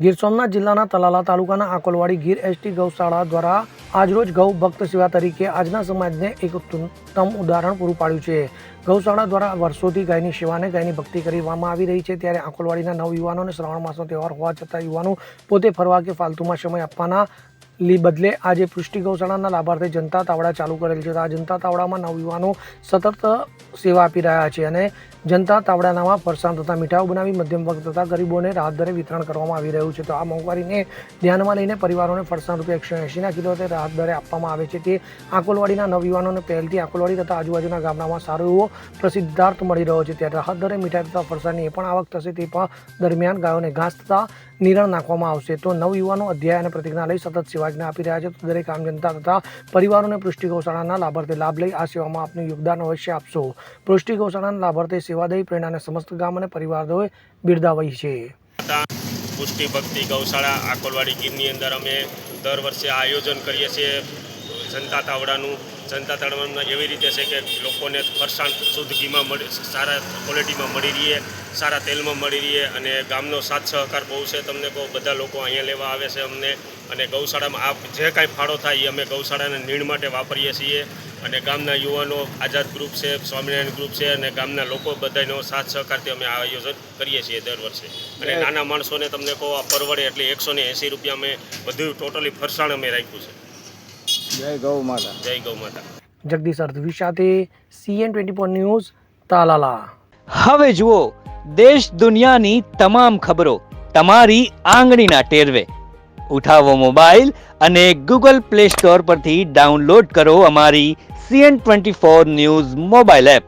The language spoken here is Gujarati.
ગીર સોમનાથ જિલ્લાના તલાલા તાલુકાના આકોલવાડી ગીર એસટી ગૌશાળા દ્વારા આજરોજ ગૌ ભક્ત સેવા તરીકે આજના સમાજને એક ઉત્તમ ઉદાહરણ પૂરું પાડ્યું છે। ગૌશાળા દ્વારા વર્ષોથી ગાયની સેવાને ગાયની ભક્તિ કરવામાં આવી રહી છે, ત્યારે આકોલવાડીના નવયુવાનોને શ્રાવણ માસનો તહેવાર હોવા છતાં યુવાનો પોતે ફરવા કે ફાલતુમાં સમય આપવાના બદલે આજે પૃષ્ટિ ગૌશાળાના લાભાર્થે જનતા તાવડા ચાલુ કરેલ છે। આ જનતા તાવડામાં નવયુવાનો સતત સેવા આપી રહ્યા છે અને જનતા તાવડાનામાં ફરસાણ તથા મીઠાઈઓ બનાવી મધ્યમ વર્ગ તથા ગરીબોને રાહત દરે વિતરણ કરવામાં આવી રહ્યું છે। તો આ મોંઘવારીને ધ્યાનમાં લઈને પરિવારોને ફરસાણ રૂપિયા 180ના કિલો રાહત દરે આપવામાં આવે છે। તે આકોલવાડીના નવયુવાનોને પહેલથી આકોલવાડી તથા આજુબાજુના ગામડામાં સારો એવો પ્રસિદ્ધાર્થ મળી રહ્યો છે। ત્યારે રાહત દરે મીઠાઈ તથા ફરસાણની એ પણ આવક થશે। તે પણ દરમિયાન ગાયોને ઘાસ તથા નિરણ નાખવામાં આવશે। તો નવયુવાનો અધ્યાય અને પ્રતિજ્ઞા લઈ સતત સેવાજ્ઞા આપી રહ્યા છે। તો દરેક આમ જનતા તથા પરિવારોને પૃષ્ટિ ગૌશાળાના લાભાર્થે લાભ લઈ આ સેવામાં આપનું યોગદાન અવશ્ય આપશો। પૃષ્ટિ ગૌશાળાના લાભાર્થે સેવા દઈ પ્રેરણાને સમસ્ત ગામ અને પરિવારોએ બિરદાવી છે। પુષ્ટિ ભક્તિ ગૌશાળા આકોલવાડી ગીરની અંદર અમે દર વર્ષે આયોજન કરીએ છીએ જનતા તાવડાનું એવી રીતે છે કે લોકોને ફરસાણ શુદ્ધ ઘીમાં સારા ક્વોલિટીમાં મળી રહીએ, સારા તેલમાં મળી રહીએ અને ગામનો સાથ સહકાર બહુ છે। તમને કહું, બધા લોકો અહીંયા લેવા આવે છે અમને, અને ગૌશાળામાં આ જે કાંઈ ફાળો થાય એ અમે ગૌશાળાના નીણ માટે વાપરીએ છીએ। અને ગામના યુવાનો આઝાદ ગ્રુપ છે, સ્વામિનારાયણ ગ્રુપ છે અને ગામના લોકો બધાનો સાથ સહકારથી અમે આ આયોજન કરીએ છીએ દર વર્ષે। અને નાના માણસોને તમને કહો, આ પરવડે એટલે 180 રૂપિયા અમે બધું ટોટલી ફરસાણ અમે રાખ્યું છે। જય ગૌ માતા, જય ગૌ માતા। જગદીશ અર્ધવી સાથે CN24 ન્યૂઝ તાલાલા। હવે જુઓ દેશ દુનિયાની તમામ ખબરો તમારી આંગળીના ટેરવે। ઉઠાવો મોબાઈલ અને Google Play Store પરથી ડાઉનલોડ કરો અમારી CN24 ન્યૂઝ મોબાઈલ એપ।